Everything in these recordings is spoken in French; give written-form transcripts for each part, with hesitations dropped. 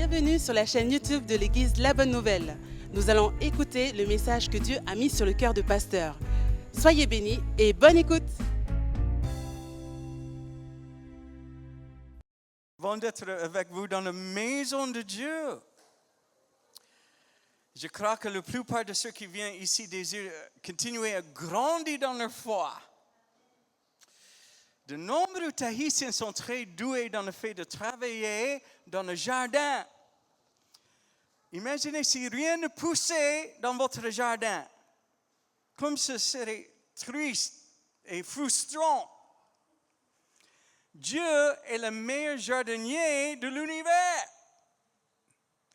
Bienvenue sur la chaîne YouTube de l'Église La Bonne Nouvelle. Nous allons écouter le message que Dieu a mis sur le cœur de pasteur. Soyez bénis et bonne écoute. Bon d'être avec vous dans la maison de Dieu. Je crois que la plupart de ceux qui viennent ici désirent continuer à grandir dans leur foi. De nombreux Tahitiens sont très doués dans le fait de travailler dans le jardin. Imaginez si rien ne poussait dans votre jardin. Comme ce serait triste et frustrant. Dieu est le meilleur jardinier de l'univers.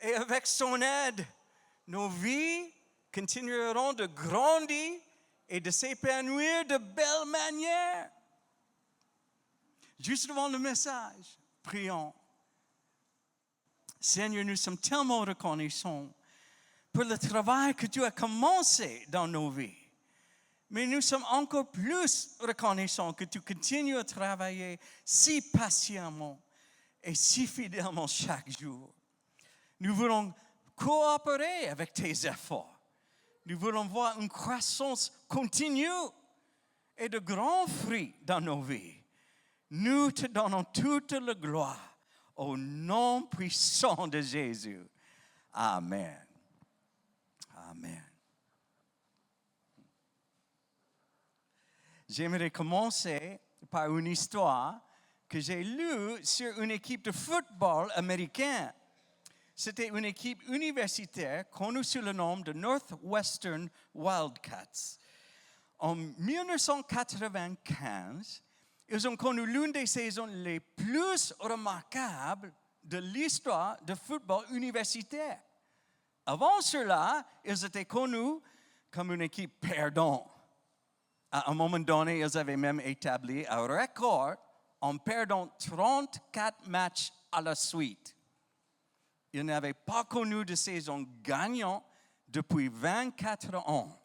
Et avec son aide, nos vies continueront de grandir et de s'épanouir de belles manières. Juste avant le message, prions. Seigneur, nous sommes tellement reconnaissants pour le travail que tu as commencé dans nos vies. Mais nous sommes encore plus reconnaissants que tu continues à travailler si patiemment et si fidèlement chaque jour. Nous voulons coopérer avec tes efforts. Nous voulons voir une croissance continue et de grands fruits dans nos vies. Nous te donnons toute la gloire au nom puissant de Jésus. Amen. Amen. J'aimerais commencer par une histoire que j'ai lue sur une équipe de football américain. C'était une équipe universitaire connue sous le nom de Northwestern Wildcats. En 1995, ils ont connu l'une des saisons les plus remarquables de l'histoire du football universitaire. Avant cela, ils étaient connus comme une équipe perdante. À un moment donné, ils avaient même établi un record en perdant 34 matchs à la suite. Ils n'avaient pas connu de saison gagnante depuis 24 ans.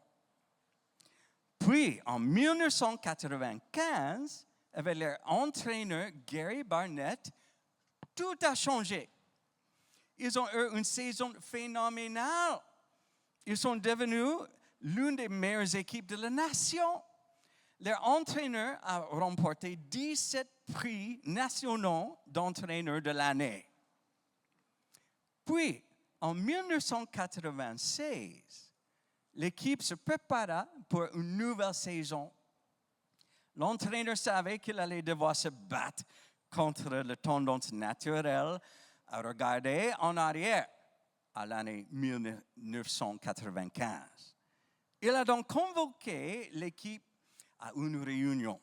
Puis, en 1995, avec leur entraîneur Gary Barnett, tout a changé. Ils ont eu une saison phénoménale. Ils sont devenus l'une des meilleures équipes de la nation. Leur entraîneur a remporté 17 prix nationaux d'entraîneur de l'année. Puis, en 1996, l'équipe se prépara pour une nouvelle saison. L'entraîneur savait qu'il allait devoir se battre contre la tendance naturelle à regarder en arrière à l'année 1995. Il a donc convoqué l'équipe à une réunion.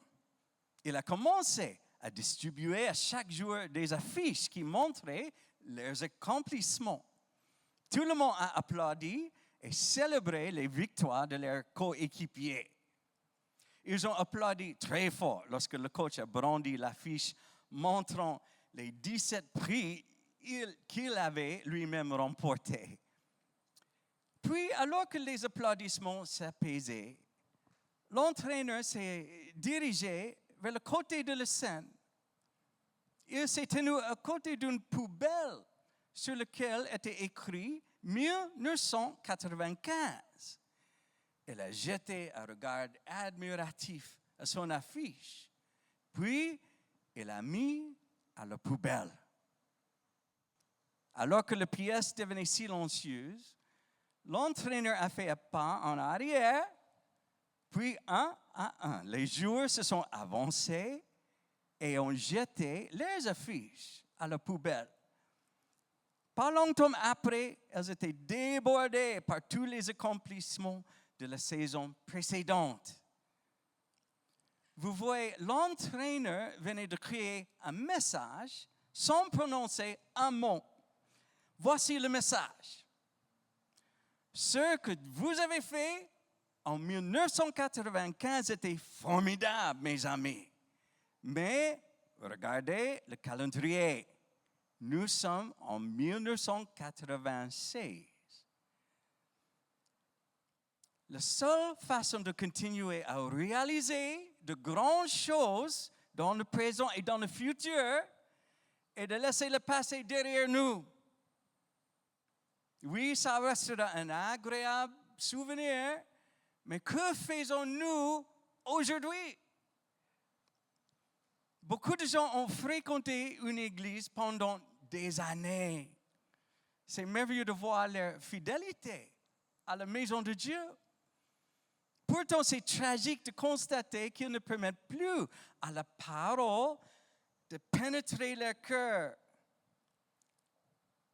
Il a commencé à distribuer à chaque joueur des affiches qui montraient leurs accomplissements. Tout le monde a applaudi et célébré les victoires de leurs coéquipiers. Ils ont applaudi très fort lorsque le coach a brandi l'affiche montrant les 17 prix qu'il avait lui-même remportés. Puis, alors que les applaudissements s'apaisaient, l'entraîneur s'est dirigé vers le côté de la scène. Il s'est tenu à côté d'une poubelle sur laquelle était écrit 1995. Il a jeté un regard admiratif à son affiche. Puis, il l'a mis à la poubelle. Alors que la pièce devenait silencieuse, l'entraîneur a fait un pas en arrière, puis un à un. Les joueurs se sont avancés et ont jeté leurs affiches à la poubelle. Pas longtemps après, elles étaient débordées par tous les accomplissements de la saison précédente. Vous voyez, l'entraîneur venait de créer un message sans prononcer un mot. Voici le message. Ce que vous avez fait en 1995 était formidable, mes amis. Mais regardez le calendrier. Nous sommes en 1996. La seule façon de continuer à réaliser de grandes choses dans le présent et dans le futur est de laisser le passé derrière nous. Oui, ça restera un agréable souvenir, mais que faisons-nous aujourd'hui? Beaucoup de gens ont fréquenté une église pendant des années. C'est merveilleux de voir leur fidélité à la maison de Dieu. Pourtant, c'est tragique de constater qu'ils ne permettent plus à la parole de pénétrer leur cœur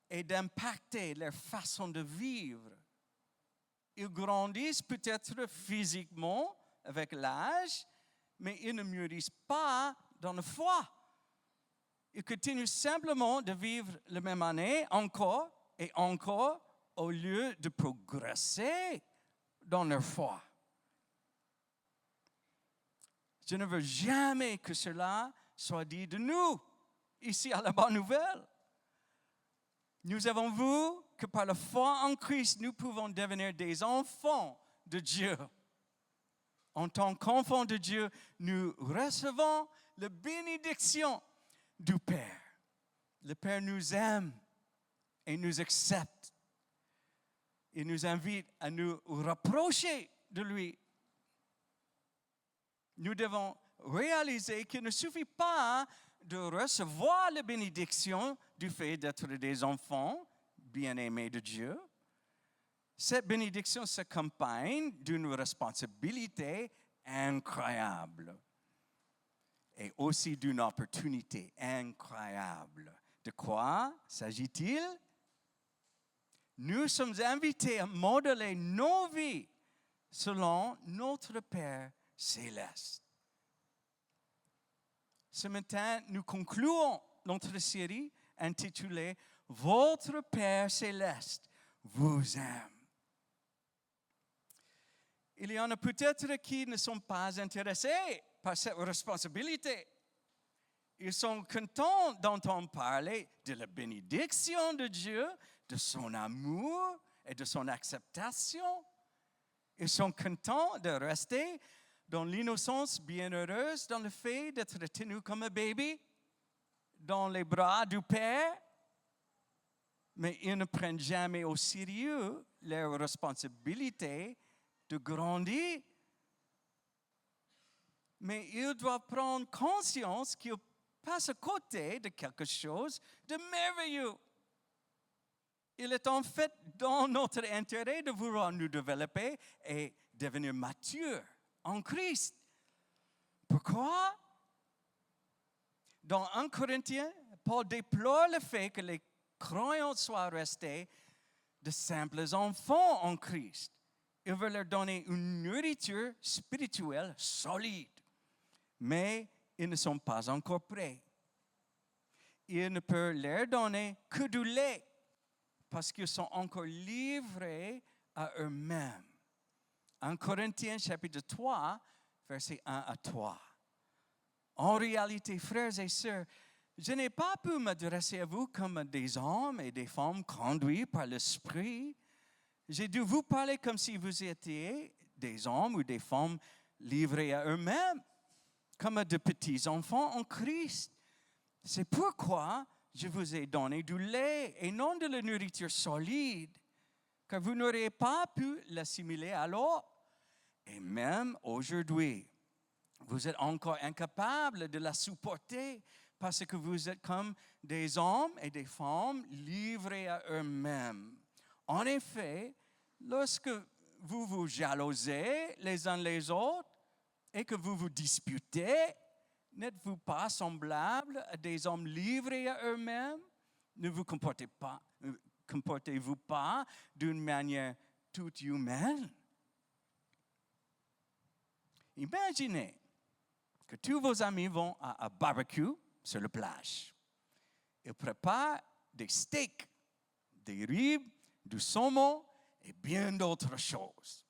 et d'impacter leur façon de vivre. Ils grandissent peut-être physiquement avec l'âge, mais ils ne mûrissent pas dans la foi. Ils continuent simplement de vivre la même année encore et encore au lieu de progresser dans leur foi. Je ne veux jamais que cela soit dit de nous, ici à la Bonne Nouvelle. Nous avons vu que par la foi en Christ, nous pouvons devenir des enfants de Dieu. En tant qu'enfants de Dieu, nous recevons la bénédiction du Père. Le Père nous aime et nous accepte. Il nous invite à nous rapprocher de lui. Nous devons réaliser qu'il ne suffit pas de recevoir la bénédiction du fait d'être des enfants bien-aimés de Dieu. Cette bénédiction s'accompagne d'une responsabilité incroyable et aussi d'une opportunité incroyable. De quoi s'agit-il? Nous sommes invités à modeler nos vies selon notre Père céleste. Ce matin, nous concluons notre série intitulée « Votre Père céleste vous aime ». Il y en a peut-être qui ne sont pas intéressés par cette responsabilité. Ils sont contents d'entendre parler de la bénédiction de Dieu, de son amour et de son acceptation. Ils sont contents de rester dans l'innocence bienheureuse, dans le fait d'être tenu comme un bébé dans les bras du Père, mais ils ne prennent jamais au sérieux leur responsabilité de grandir. Mais ils doivent prendre conscience qu'ils passent à côté de quelque chose de merveilleux. Il est en fait dans notre intérêt de vouloir nous développer et devenir matures en Christ. Pourquoi? Dans 1 Corinthiens, Paul déplore le fait que les croyants soient restés de simples enfants en Christ. Il veut leur donner une nourriture spirituelle solide. Mais ils ne sont pas encore prêts. Il ne peut leur donner que du lait parce qu'ils sont encore livrés à eux-mêmes. 1 Corinthiens chapitre 3, versets 1 à 3. En réalité, frères et sœurs, je n'ai pas pu m'adresser à vous comme des hommes et des femmes conduits par l'Esprit. J'ai dû vous parler comme si vous étiez des hommes ou des femmes livrés à eux-mêmes, comme de petits enfants en Christ. C'est pourquoi je vous ai donné du lait et non de la nourriture solide, car vous n'auriez pas pu l'assimiler alors. Et même aujourd'hui, vous êtes encore incapables de la supporter parce que vous êtes comme des hommes et des femmes livrés à eux-mêmes. En effet, lorsque vous vous jalousez les uns les autres et que vous vous disputez, n'êtes-vous pas semblables à des hommes livrés à eux-mêmes? Ne vous comportez-vous pas d'une manière toute humaine? Imaginez que tous vos amis vont à un barbecue sur la plage. Ils préparent des steaks, des ribs, du saumon et bien d'autres choses.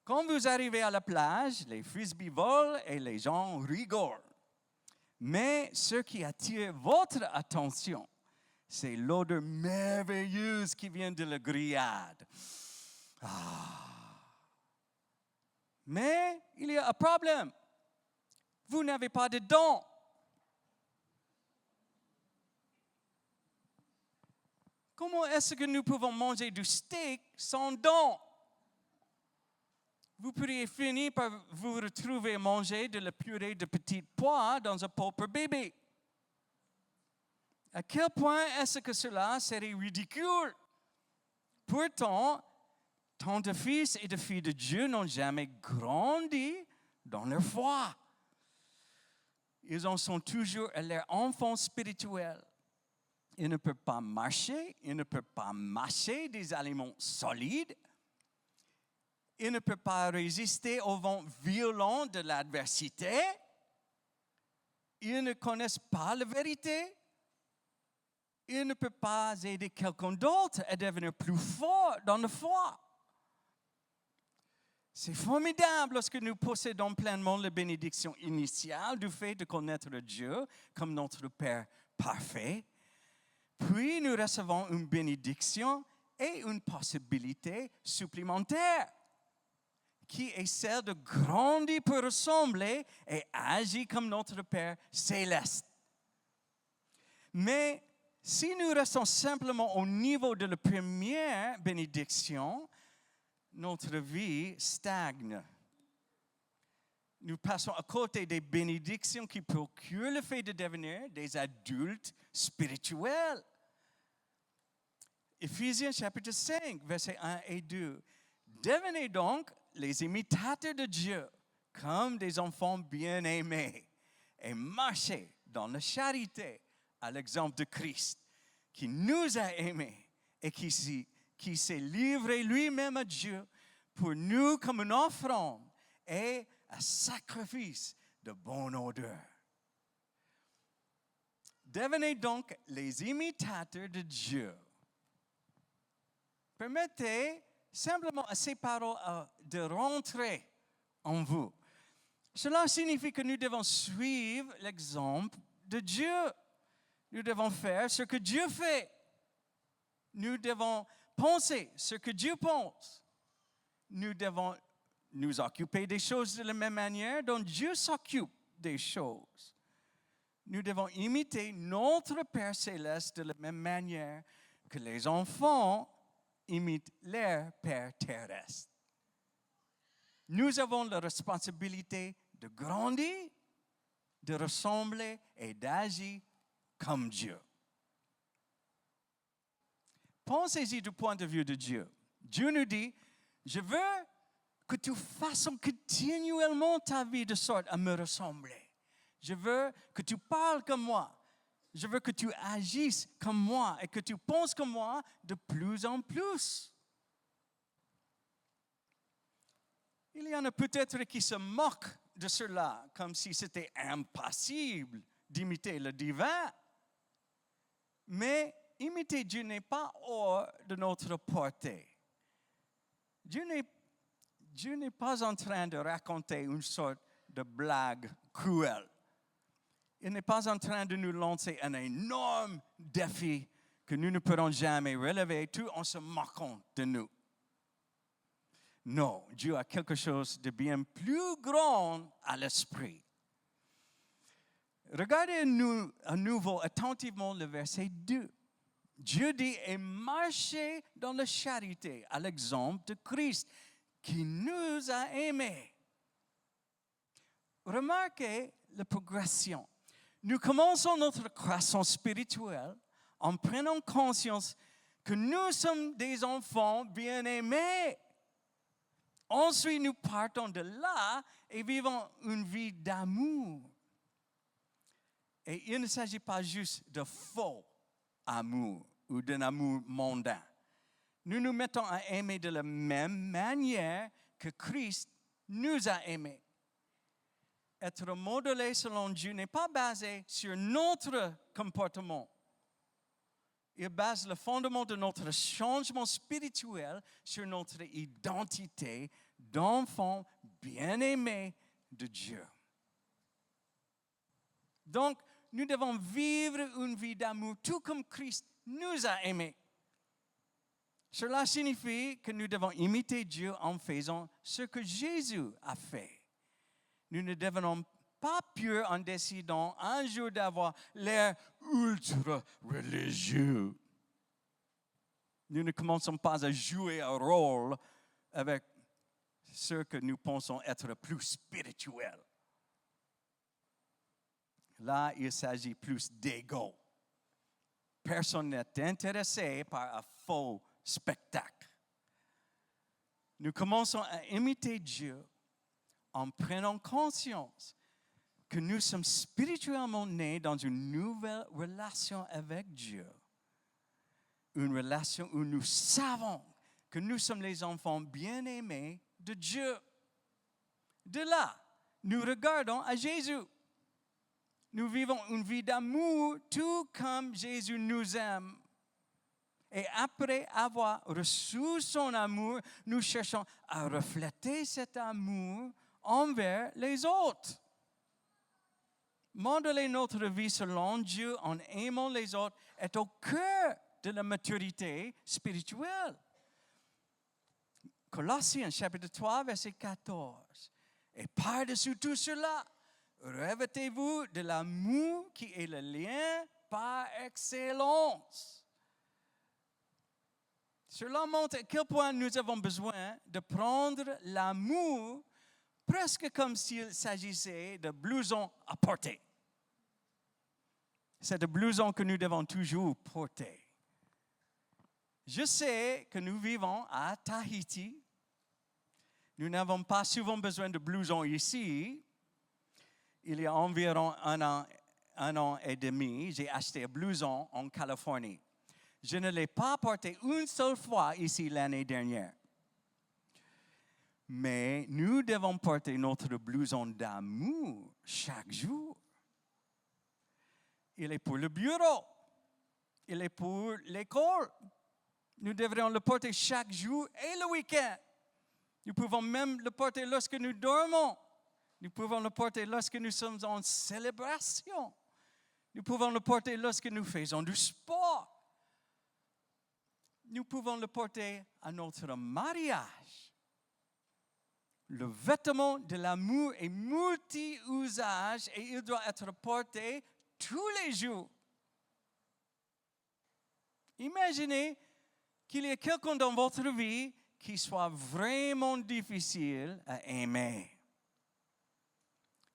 Quand vous arrivez à la plage, les frisbees volent et les gens rigolent. Mais ce qui attire votre attention, c'est l'odeur merveilleuse qui vient de la grillade. Mais il y a un problème. Vous n'avez pas de dents. Comment est-ce que nous pouvons manger du steak sans dents? Vous pourriez finir par vous retrouver manger de la purée de petites pois dans un pot pour bébé. À quel point est-ce que cela serait ridicule? Pourtant, tant de fils et de filles de Dieu n'ont jamais grandi dans leur foi. Ils en sont toujours à leur enfant spirituel. Ils ne peuvent pas marcher, ils ne peuvent pas mâcher des aliments solides. Ils ne peuvent pas résister au vent violent de l'adversité. Ils ne connaissent pas la vérité. Ils ne peuvent pas aider quelqu'un d'autre à devenir plus fort dans la foi. C'est formidable lorsque nous possédons pleinement la bénédiction initiale du fait de connaître Dieu comme notre Père parfait. Puis nous recevons une bénédiction et une possibilité supplémentaire qui est celle de grandir pour ressembler et agir comme notre Père céleste. Mais si nous restons simplement au niveau de la première bénédiction, notre vie stagne. Nous passons à côté des bénédictions qui procurent le fait de devenir des adultes spirituels. Éphésiens chapitre 5, versets 1 et 2. Devenez donc les imitateurs de Dieu comme des enfants bien-aimés et marchez dans la charité à l'exemple de Christ qui nous a aimés et qui s'est livré lui-même à Dieu pour nous comme une offrande et un sacrifice de bonne odeur. Devenez donc les imitateurs de Dieu. Permettez simplement à ces paroles de rentrer en vous. Cela signifie que nous devons suivre l'exemple de Dieu. Nous devons faire ce que Dieu fait. Nous devons penser ce que Dieu pense. Nous devons nous occuper des choses de la même manière dont Dieu s'occupe des choses. Nous devons imiter notre Père céleste de la même manière que les enfants imitent leur Père terrestre. Nous avons la responsabilité de grandir, de ressembler et d'agir comme Dieu. Pensez-y du point de vue de Dieu. Dieu nous dit, je veux que tu façonnes continuellement ta vie de sorte à me ressembler. Je veux que tu parles comme moi. Je veux que tu agisses comme moi et que tu penses comme moi de plus en plus. Il y en a peut-être qui se moquent de cela, comme si c'était impossible d'imiter le divin. Mais imiter Dieu n'est pas hors de notre portée. Dieu n'est pas en train de raconter une sorte de blague cruelle. Il n'est pas en train de nous lancer un énorme défi que nous ne pourrons jamais relever, tout en se moquant de nous. Non, Dieu a quelque chose de bien plus grand à l'esprit. Regardez à nouveau attentivement le verset 2. Dieu dit, et marchez dans la charité, à l'exemple de Christ, qui nous a aimés. Remarquez la progression. Nous commençons notre croissance spirituelle en prenant conscience que nous sommes des enfants bien-aimés. Ensuite, nous partons de là et vivons une vie d'amour. Et il ne s'agit pas juste de faux amour ou d'un amour mondain. Nous nous mettons à aimer de la même manière que Christ nous a aimés. Être modelé selon Dieu n'est pas basé sur notre comportement. Il base le fondement de notre changement spirituel sur notre identité d'enfant bien-aimé de Dieu. Donc, nous devons vivre une vie d'amour tout comme Christ nous a aimés. Cela signifie que nous devons imiter Dieu en faisant ce que Jésus a fait. Nous ne devenons pas purs en décidant un jour d'avoir l'air ultra religieux. Nous ne commençons pas à jouer un rôle avec ceux que nous pensons être plus spirituels. Là, il s'agit plus d'ego. Personne n'est intéressé par un faux spectacle. Nous commençons à imiter Dieu en prenant conscience que nous sommes spirituellement nés dans une nouvelle relation avec Dieu. Une relation où nous savons que nous sommes les enfants bien-aimés de Dieu. De là, nous regardons à Jésus. Nous vivons une vie d'amour tout comme Jésus nous aime. Et après avoir reçu son amour, nous cherchons à refléter cet amour envers les autres. Modeler notre vie selon Dieu en aimant les autres est au cœur de la maturité spirituelle. Colossiens chapitre 3, verset 14. Et par-dessus tout cela, revêtez-vous de l'amour qui est le lien par excellence. Cela montre à quel point nous avons besoin de prendre l'amour presque comme s'il s'agissait de blousons à porter. C'est de blousons que nous devons toujours porter. Je sais que nous vivons à Tahiti. Nous n'avons pas souvent besoin de blousons ici. Il y a environ un an et demi, j'ai acheté un blouson en Californie. Je ne l'ai pas porté une seule fois ici l'année dernière. Mais nous devons porter notre blouson d'amour chaque jour. Il est pour le bureau. Il est pour l'école. Nous devrions le porter chaque jour et le week-end. Nous pouvons même le porter lorsque nous dormons. Nous pouvons le porter lorsque nous sommes en célébration. Nous pouvons le porter lorsque nous faisons du sport. Nous pouvons le porter à notre mariage. Le vêtement de l'amour est multi-usage et il doit être porté tous les jours. Imaginez qu'il y ait quelqu'un dans votre vie qui soit vraiment difficile à aimer.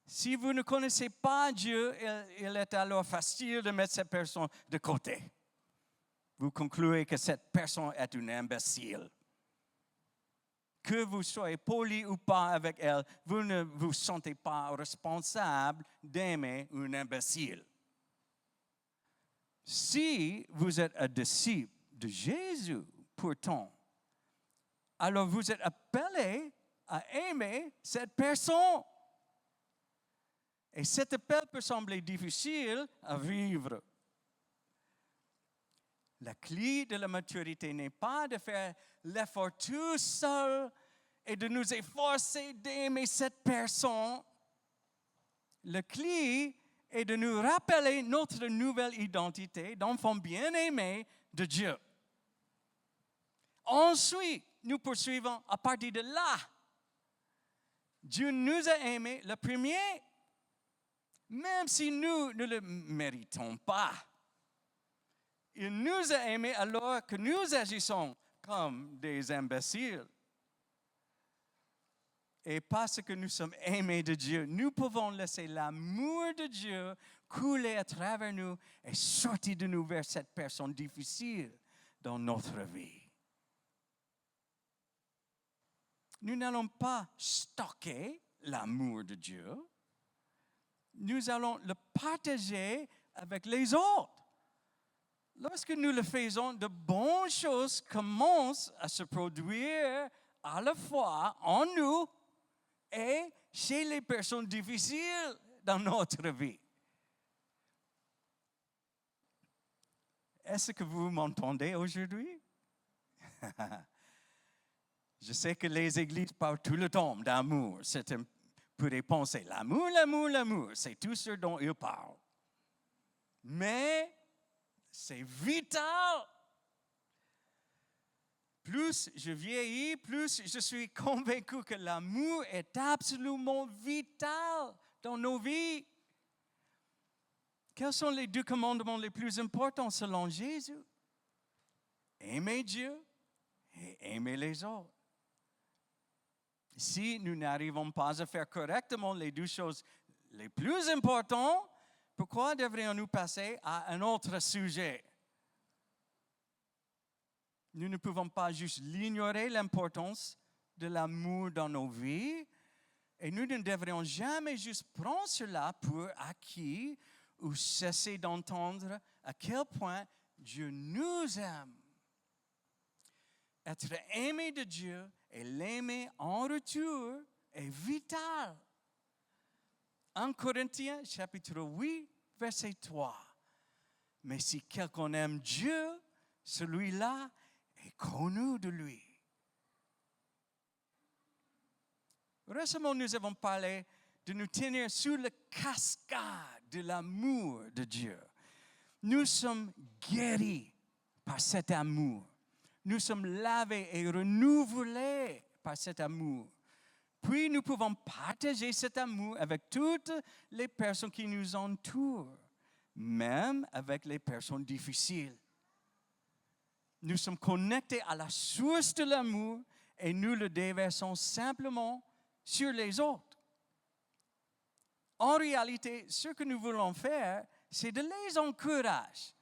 Si vous ne connaissez pas Dieu, il est alors facile de mettre cette personne de côté. Vous concluez que cette personne est une imbécile. Que vous soyez poli ou pas avec elle, vous ne vous sentez pas responsable d'aimer un imbécile. Si vous êtes un disciple de Jésus, pourtant, alors vous êtes appelé à aimer cette personne. Et cet appel peut sembler difficile à vivre. La clé de la maturité n'est pas de faire l'effort tout seul et de nous efforcer d'aimer cette personne. La clé est de nous rappeler notre nouvelle identité d'enfant bien-aimé de Dieu. Ensuite, nous poursuivons à partir de là. Dieu nous a aimés le premier, même si nous ne le méritons pas. Il nous a aimés alors que nous agissons comme des imbéciles. Et parce que nous sommes aimés de Dieu, nous pouvons laisser l'amour de Dieu couler à travers nous et sortir de nous vers cette personne difficile dans notre vie. Nous n'allons pas stocker l'amour de Dieu. Nous allons le partager avec les autres. Lorsque nous le faisons, de bonnes choses commencent à se produire à la fois en nous et chez les personnes difficiles dans notre vie. Est-ce que vous m'entendez aujourd'hui? Je sais que les églises parlent tout le temps d'amour. Certains pourraient penser, l'amour, l'amour, l'amour, c'est tout ce dont ils parlent. Mais c'est vital. Plus je vieillis, plus je suis convaincu que l'amour est absolument vital dans nos vies. Quels sont les 2 commandements les plus importants selon Jésus? aimer Dieu et aimer les autres. Si nous n'arrivons pas à faire correctement les deux choses les plus importantes, pourquoi devrions-nous passer à un autre sujet? Nous ne pouvons pas juste l'ignorer, l'importance de l'amour dans nos vies, et nous ne devrions jamais juste prendre cela pour acquis ou cesser d'entendre à quel point Dieu nous aime. Être aimé de Dieu et l'aimer en retour est vital. 1 Corinthiens, chapitre 8, verset 3. Mais si quelqu'un aime Dieu, celui-là est connu de lui. Récemment, nous avons parlé de nous tenir sous le cascade de l'amour de Dieu. Nous sommes guéris par cet amour. Nous sommes lavés et renouvelés par cet amour. Puis nous pouvons partager cet amour avec toutes les personnes qui nous entourent, même avec les personnes difficiles. Nous sommes connectés à la source de l'amour et nous le déversons simplement sur les autres. En réalité, ce que nous voulons faire, c'est de les encourager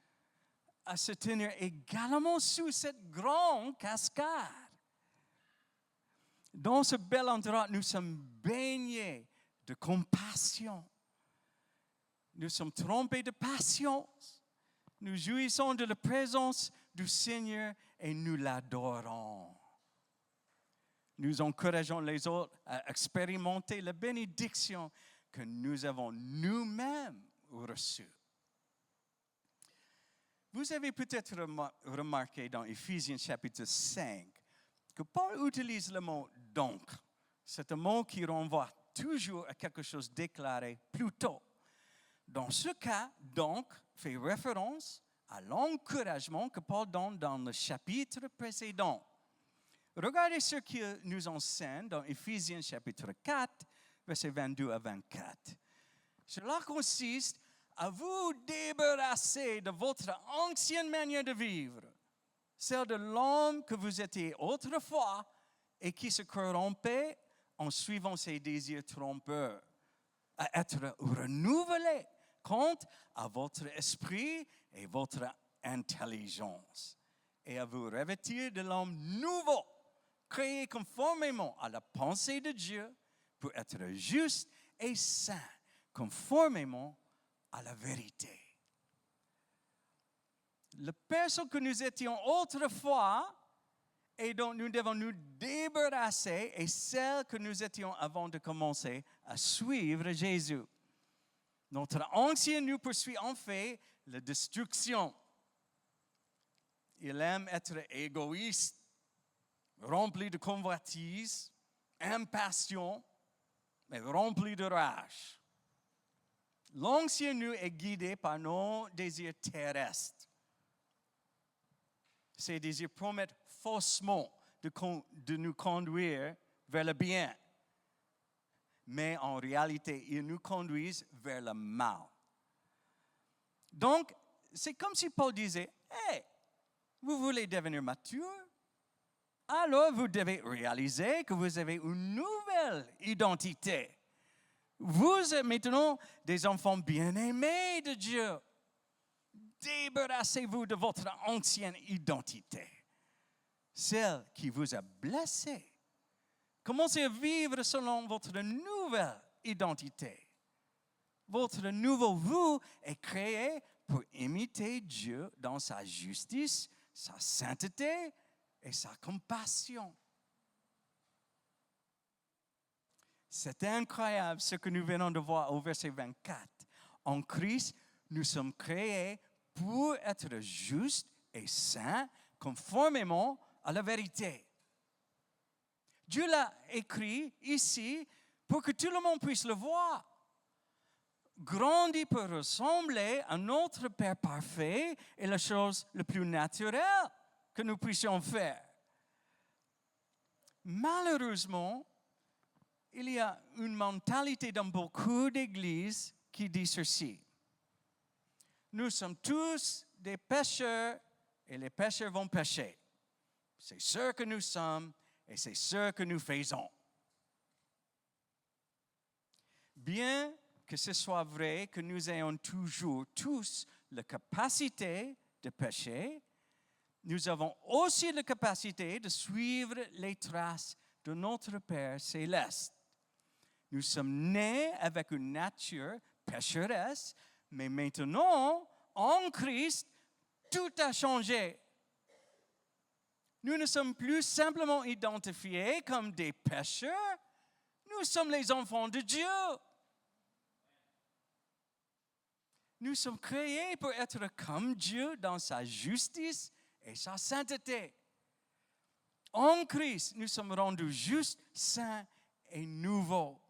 à se tenir également sous cette grande cascade. Dans ce bel endroit, nous sommes baignés de compassion. Nous sommes trempés de patience. Nous jouissons de la présence du Seigneur et nous l'adorons. Nous encourageons les autres à expérimenter la bénédiction que nous avons nous-mêmes reçue. Vous avez peut-être remarqué dans Éphésiens chapitre 5 que Paul utilise le mot « donc ». C'est un mot qui renvoie toujours à quelque chose déclaré plus tôt. Dans ce cas, « donc » fait référence à l'encouragement que Paul donne dans le chapitre précédent. Regardez ce qu'il nous enseigne dans Éphésiens chapitre 4, versets 22 à 24. Cela consiste à vous débarrasser de votre ancienne manière de vivre, celle de l'homme que vous étiez autrefois et qui se corrompait en suivant ses désirs trompeurs, à être renouvelé quant à votre esprit et votre intelligence, et à vous revêtir de l'homme nouveau, créé conformément à la pensée de Dieu pour être juste et saint, conformément à la vérité. La personne que nous étions autrefois et dont nous devons nous débarrasser est celle que nous étions avant de commencer à suivre Jésus. Notre ancien nous poursuit en fait la destruction. Il aime être égoïste, rempli de convoitise, impatient, mais rempli de rage. L'ancien nous est guidé par nos désirs terrestres. Ces désirs promettent faussement de nous conduire vers le bien. Mais en réalité, ils nous conduisent vers le mal. Donc, c'est comme si Paul disait, « Hey, vous voulez devenir mature? Alors vous devez réaliser que vous avez une nouvelle identité. Vous êtes maintenant des enfants bien-aimés de Dieu. Débarrassez-vous de votre ancienne identité, celle qui vous a blessé. Commencez à vivre selon votre nouvelle identité. Votre nouveau vous est créé pour imiter Dieu dans sa justice, sa sainteté et sa compassion. C'est incroyable ce que nous venons de voir au verset 24. En Christ, nous sommes créés pour être justes et saints, conformément à la vérité. Dieu l'a écrit ici pour que tout le monde puisse le voir. Grandir pour ressembler à notre Père parfait est la chose la plus naturelle que nous puissions faire. Malheureusement, il y a une mentalité dans beaucoup d'églises qui dit ceci. Nous sommes tous des pécheurs et les pécheurs vont pécher. C'est ce que nous sommes et c'est ce que nous faisons. Bien que ce soit vrai que nous ayons toujours tous la capacité de pécher, nous avons aussi la capacité de suivre les traces de notre Père céleste. Nous sommes nés avec une nature pécheresse, mais maintenant, en Christ, tout a changé. Nous ne sommes plus simplement identifiés comme des pécheurs, nous sommes les enfants de Dieu. Nous sommes créés pour être comme Dieu dans sa justice et sa sainteté. En Christ, nous sommes rendus justes, saints et nouveaux.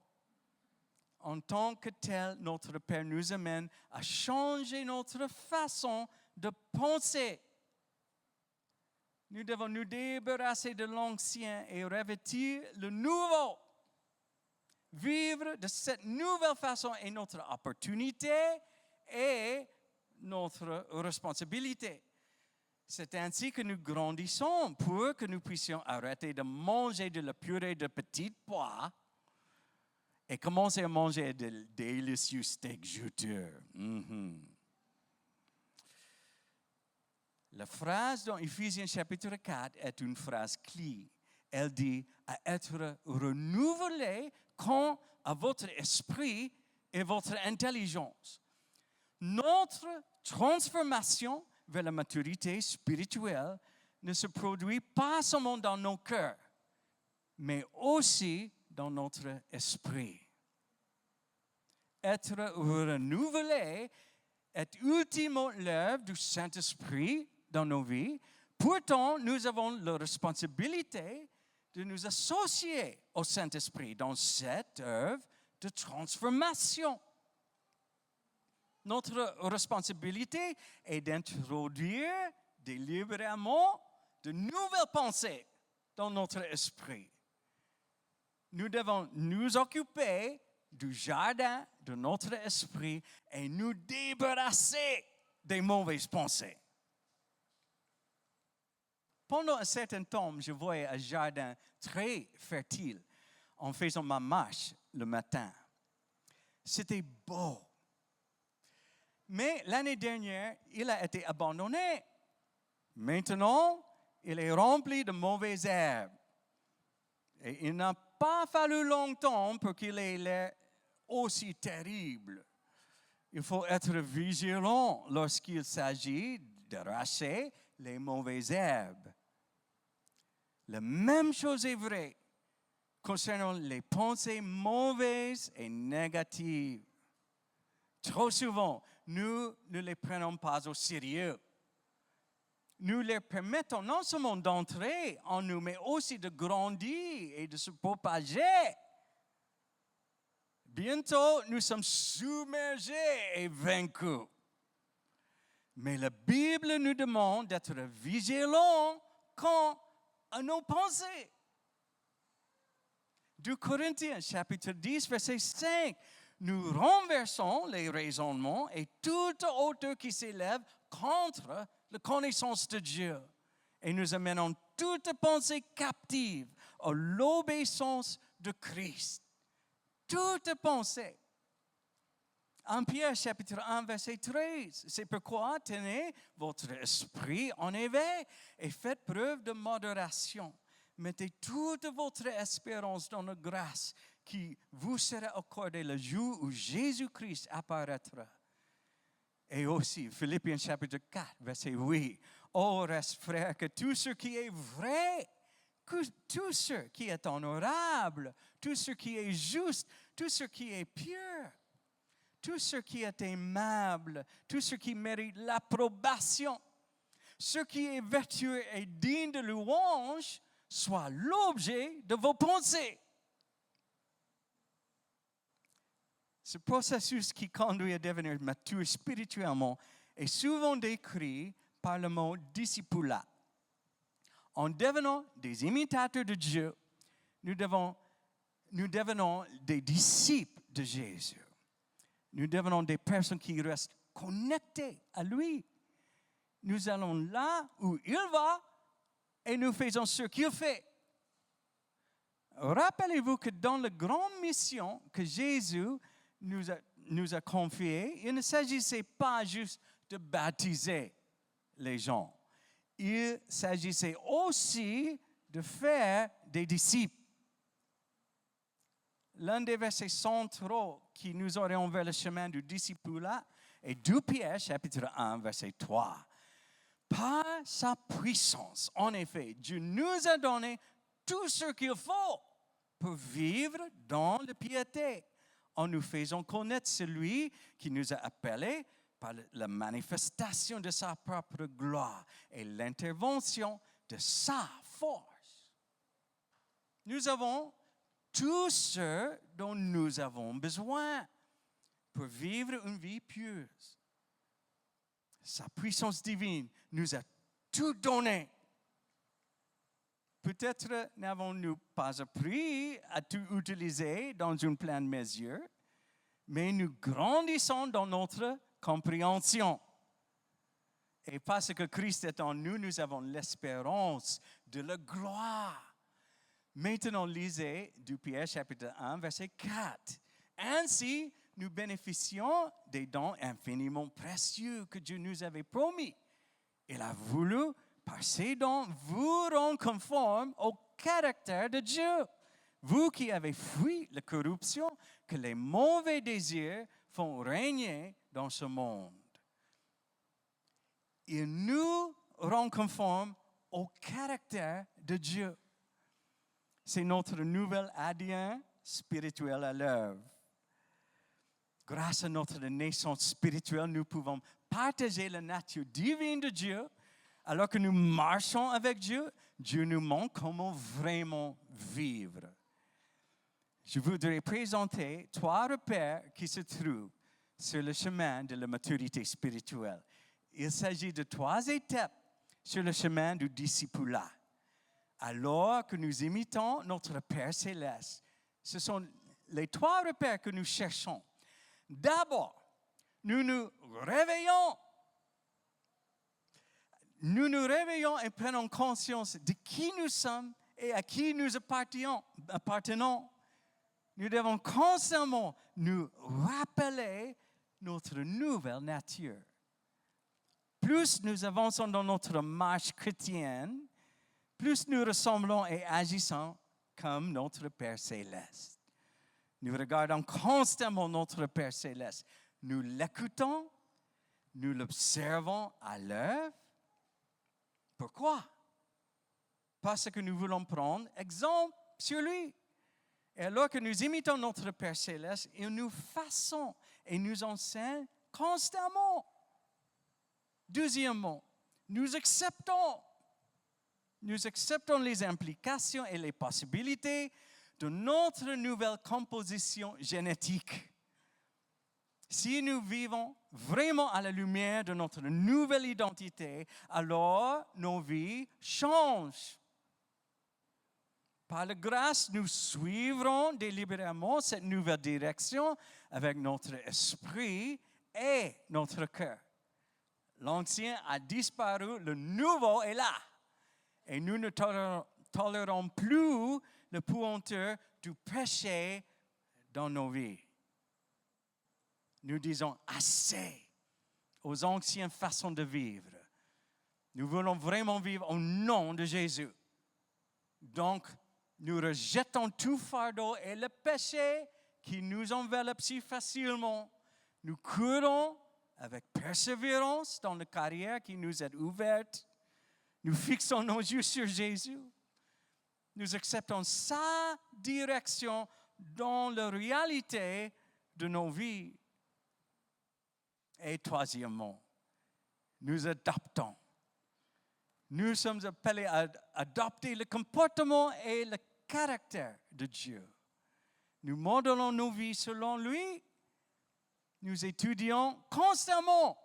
En tant que tel, notre Père nous amène à changer notre façon de penser. Nous devons nous débarrasser de l'ancien et revêtir le nouveau. Vivre de cette nouvelle façon est notre opportunité et notre responsabilité. C'est ainsi que nous grandissons pour que nous puissions arrêter de manger de la purée de petits pois et commencer à manger de délicieux steaks juteux. La phrase dans Éphésiens chapitre 4 est une phrase clé. Elle dit à être renouvelé quant à votre esprit et votre intelligence. Notre transformation vers la maturité spirituelle ne se produit pas seulement dans nos cœurs, mais aussi dans notre esprit. Être renouvelé est ultimement l'œuvre du Saint-Esprit dans nos vies. Pourtant, nous avons la responsabilité de nous associer au Saint-Esprit dans cette œuvre de transformation. Notre responsabilité est d'introduire délibérément de nouvelles pensées dans notre esprit. Nous devons nous occuper du jardin de notre esprit et nous débarrasser des mauvaises pensées. Pendant un certain temps, je voyais un jardin très fertile en faisant ma marche le matin. C'était beau. Mais l'année dernière, il a été abandonné. Maintenant, il est rempli de mauvaises herbes. Et il n'a pas fallu longtemps pour qu'il ait l'air aussi terrible. Il faut être vigilant lorsqu'il s'agit d'arracher les mauvaises herbes. La même chose est vraie concernant les pensées mauvaises et négatives. Trop souvent, nous ne les prenons pas au sérieux. Nous leur permettons non seulement d'entrer en nous, mais aussi de grandir et de se propager. Bientôt, nous sommes submergés et vaincus. Mais la Bible nous demande d'être vigilants quant à nos pensées. 2 Corinthiens, chapitre 10, verset 5. Nous renversons les raisonnements et toute hauteur qui s'élève contre la connaissance de Dieu. Et nous amenons toute pensée captive à l'obéissance de Christ. Toute pensée. En Pierre, chapitre 1, verset 13. C'est pourquoi tenez votre esprit en éveil et faites preuve de modération. Mettez toute votre espérance dans la grâce qui vous sera accordée le jour où Jésus-Christ apparaîtra. Et aussi, Philippiens chapitre 4, verset 8. Oh, reste frère, que tout ce qui est vrai, que tout ce qui est honorable, tout ce qui est juste, tout ce qui est pur, tout ce qui est aimable, tout ce qui mérite l'approbation, ce qui est vertueux et digne de louange, soit l'objet de vos pensées. Ce processus qui conduit à devenir mature spirituellement est souvent décrit par le mot discipulat. En devenant des imitateurs de Dieu, nous devenons des disciples de Jésus. Nous devenons des personnes qui restent connectées à lui. nous allons là où il va et nous faisons ce qu'il fait. Rappelez-vous que dans la grande mission que Jésus nous a confiée, il ne s'agissait pas juste de baptiser les gens. Il s'agissait aussi de faire des disciples. L'un des versets centraux qui nous orientent vers le chemin du discipulat est 2 Pierre, chapitre 1, verset 3. Par sa puissance, en effet, Dieu nous a donné tout ce qu'il faut pour vivre dans la piété, en nous faisant connaître celui qui nous a appelés par la manifestation de sa propre gloire et l'intervention de sa force. Nous avons tout ce dont nous avons besoin pour vivre une vie pieuse. Sa puissance divine nous a tout donné. Peut-être n'avons-nous pas appris à tout utiliser dans une pleine mesure, mais nous grandissons dans notre compréhension. Et parce que Christ est en nous, nous avons l'espérance de la gloire. Maintenant, lisez 2 Pierre, chapitre 1, verset 4. Ainsi, nous bénéficions des dons infiniment précieux que Dieu nous avait promis. Il a voulu, par ces dons, vous rendre conforme au caractère de Dieu. Vous qui avez fui la corruption que les mauvais désirs font régner dans ce monde. Il nous rend conforme au caractère de Dieu. C'est notre nouvel ADN spirituel à l'œuvre. Grâce à notre naissance spirituelle, nous pouvons partager la nature divine de Dieu. Alors que nous marchons avec Dieu, Dieu nous montre comment vraiment vivre. Je voudrais présenter 3 repères qui se trouvent sur le chemin de la maturité spirituelle. Il s'agit de 3 étapes sur le chemin du discipulat. Alors que nous imitons notre Père céleste, ce sont les 3 repères que nous cherchons. D'abord, nous nous réveillons. Nous nous réveillons et prenons conscience de qui nous sommes et à qui nous appartenons. Nous devons constamment nous rappeler notre nouvelle nature. Plus nous avançons dans notre marche chrétienne, plus nous ressemblons et agissons comme notre Père céleste. Nous regardons constamment notre Père céleste. Nous l'écoutons, nous l'observons à l'œuvre. Pourquoi? Parce que nous voulons prendre exemple sur lui. Et alors que nous imitons notre Père céleste, il nous façonne et nous enseigne constamment. Deuxièmement, nous acceptons les implications et les possibilités de notre nouvelle composition génétique. Si nous vivons vraiment à la lumière de notre nouvelle identité, alors nos vies changent. Par la grâce, nous suivrons délibérément cette nouvelle direction avec notre esprit et notre cœur. L'ancien a disparu, le nouveau est là. Et nous ne tolérons plus le pointeur du péché dans nos vies. Nous disons assez aux anciennes façons de vivre. Nous voulons vraiment vivre au nom de Jésus. Donc, nous rejetons tout fardeau et le péché qui nous enveloppe si facilement. Nous courons avec persévérance dans la carrière qui nous est ouverte. Nous fixons nos yeux sur Jésus. Nous acceptons sa direction dans la réalité de nos vies. Et troisièmement, nous adoptons. Nous sommes appelés à adopter le comportement et le caractère de Dieu. Nous modelons nos vies selon lui. Nous étudions constamment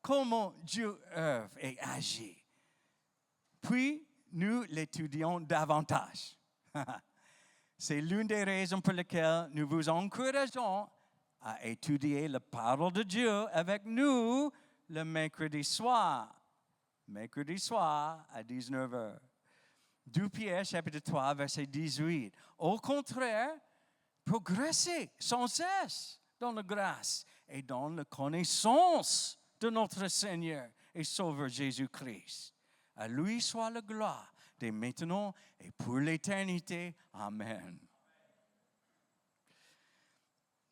comment Dieu œuvre et agit. Puis, nous l'étudions davantage. C'est l'une des raisons pour lesquelles nous vous encourageons à étudier la parole de Dieu avec nous le mercredi soir. mercredi soir à 19h. 2 Pierre, chapitre 3, verset 18. Au contraire, progressez sans cesse dans la grâce et dans la connaissance de notre Seigneur et Sauveur Jésus-Christ. À lui soit la gloire, dès maintenant et pour l'éternité. Amen.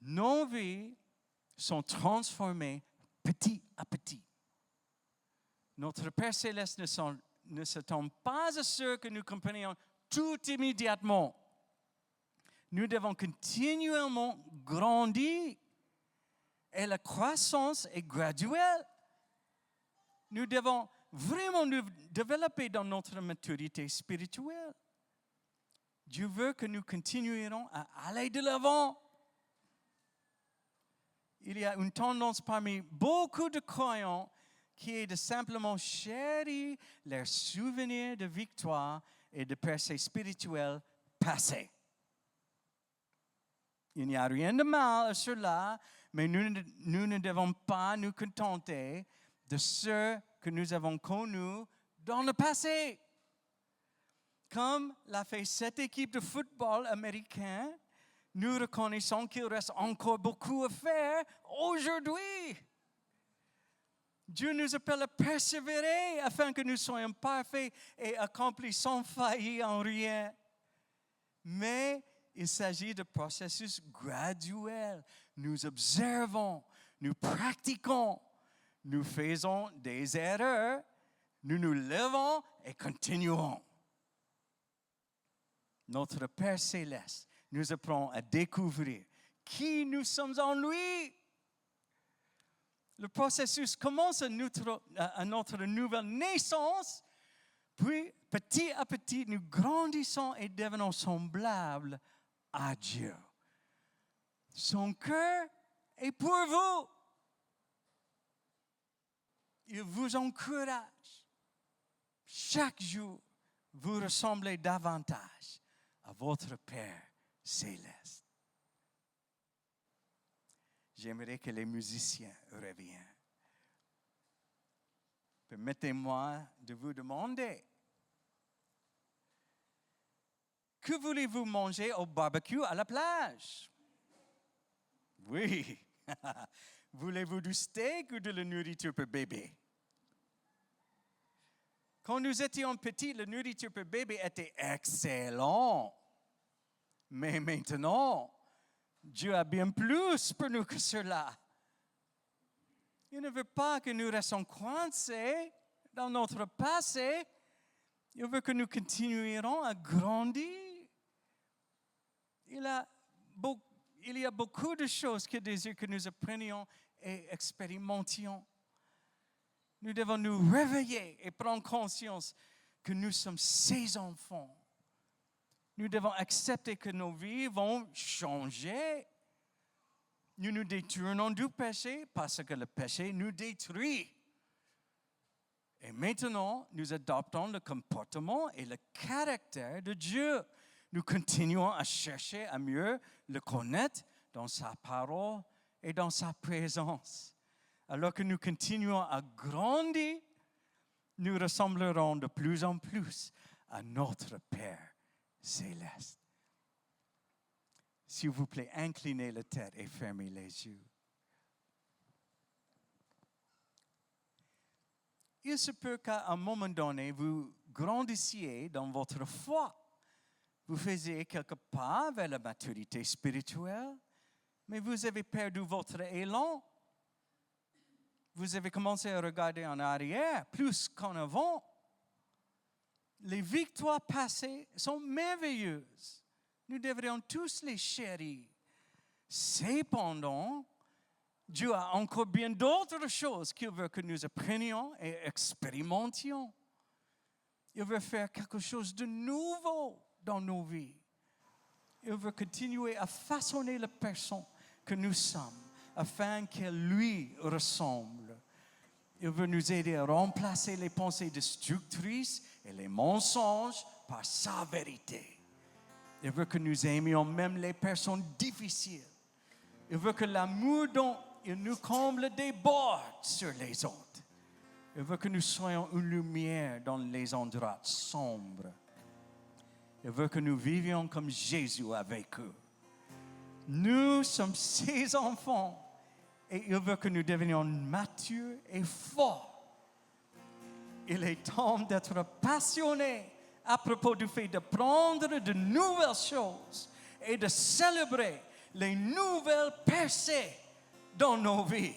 Nos vies sont transformées petit à petit. Notre Père Céleste ne s'attend pas à ce que nous comprenions tout immédiatement. Nous devons continuellement grandir et la croissance est graduelle. Nous devons vraiment nous développer dans notre maturité spirituelle. Dieu veut que nous continuerons à aller de l'avant. Il y a une tendance parmi beaucoup de croyants qui est de simplement chérir leurs souvenirs de victoire et de percées spirituelles passées. Il n'y a rien de mal à cela, mais nous ne devons pas nous contenter de ce que nous avons connu dans le passé. Comme l'a fait cette équipe de football américain, nous reconnaissons qu'il reste encore beaucoup à faire aujourd'hui. Dieu nous appelle à persévérer afin que nous soyons parfaits et accomplis sans faillir en rien. Mais il s'agit de processus graduels. Nous observons, nous pratiquons, nous faisons des erreurs, nous nous levons et continuons. Notre Père Céleste nous apprend à découvrir qui nous sommes en lui. Le processus commence à notre nouvelle naissance, puis petit à petit, nous grandissons et devenons semblables à Dieu. Son cœur est pour vous. Il vous encourage. Chaque jour, vous ressemblez davantage à votre Père Céleste. J'aimerais que les musiciens reviennent. Permettez-moi de vous demander, que voulez-vous manger au barbecue à la plage? Oui. Voulez-vous du steak ou de la nourriture pour bébé? Quand nous étions petits, la nourriture pour bébé était excellente. Mais maintenant, Dieu a bien plus pour nous que cela. Il ne veut pas que nous restions coincés dans notre passé. Il veut que nous continuerons à grandir. Il y a beaucoup de choses qu'il désire que nous apprenions et expérimentions. Nous devons nous réveiller et prendre conscience que nous sommes ses enfants. Nous devons accepter que nos vies vont changer. Nous nous détournons du péché parce que le péché nous détruit. Et maintenant, nous adoptons le comportement et le caractère de Dieu. Nous continuons à chercher à mieux le connaître dans sa parole et dans sa présence. Alors que nous continuons à grandir, nous ressemblerons de plus en plus à notre Père Céleste. S'il vous plaît, inclinez la tête et fermez les yeux. Il se peut qu'à un moment donné, vous grandissiez dans votre foi. Vous faisiez quelques pas vers la maturité spirituelle, mais vous avez perdu votre élan. Vous avez commencé à regarder en arrière plus qu'en avant. Les victoires passées sont merveilleuses. Nous devrions tous les chérir. Cependant, Dieu a encore bien d'autres choses qu'il veut que nous apprenions et expérimentions. Il veut faire quelque chose de nouveau dans nos vies. Il veut continuer à façonner la personne que nous sommes afin qu'elle lui ressemble. Il veut nous aider à remplacer les pensées destructrices et les mensonges par sa vérité. Il veut que nous aimions même les personnes difficiles. Il veut que l'amour dont il nous comble déborde sur les autres. Il veut que nous soyons une lumière dans les endroits sombres. Il veut que nous vivions comme Jésus avec eux. Nous sommes ses enfants et il veut que nous devenions matures et forts. Il est temps d'être passionnés à propos du fait de prendre de nouvelles choses et de célébrer les nouvelles percées dans nos vies.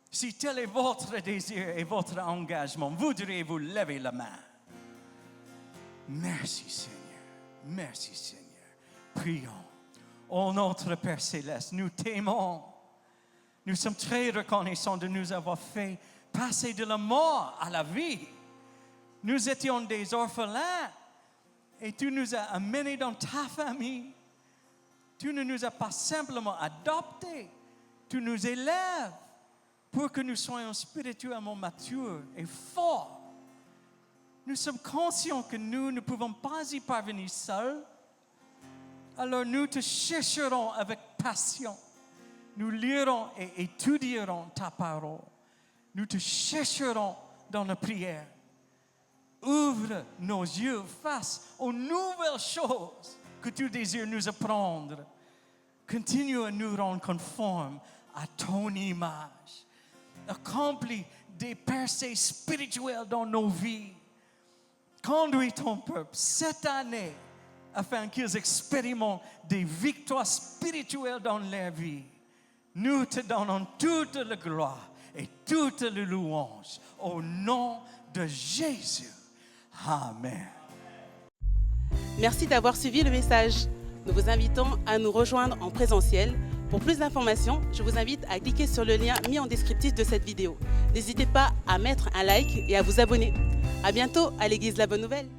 Si tel est votre désir et votre engagement, voudriez-vous lever la main? Merci Seigneur. Merci Seigneur. Prions. Ô notre Père Céleste, nous t'aimons. Nous sommes très reconnaissants de nous avoir fait passer de la mort à la vie. Nous étions des orphelins et tu nous as amenés dans ta famille. Tu ne nous as pas simplement adoptés, tu nous élèves pour que nous soyons spirituellement matures et forts. Nous sommes conscients que nous ne pouvons pas y parvenir seuls. Alors nous te chercherons avec passion. Nous lirons et étudierons ta parole. Nous te chercherons dans la prière. Ouvre nos yeux face aux nouvelles choses que tu désires nous apprendre. Continue à nous rendre conformes à ton image. Accomplis des percées spirituelles dans nos vies. Conduis ton peuple cette année afin qu'ils expérimentent des victoires spirituelles dans leur vie. Nous te donnons toute la gloire et toute la louange au nom de Jésus. Amen. Merci d'avoir suivi le message. Nous vous invitons à nous rejoindre en présentiel. Pour plus d'informations, je vous invite à cliquer sur le lien mis en descriptif de cette vidéo. N'hésitez pas à mettre un like et à vous abonner. À bientôt à l'Église La Bonne Nouvelle.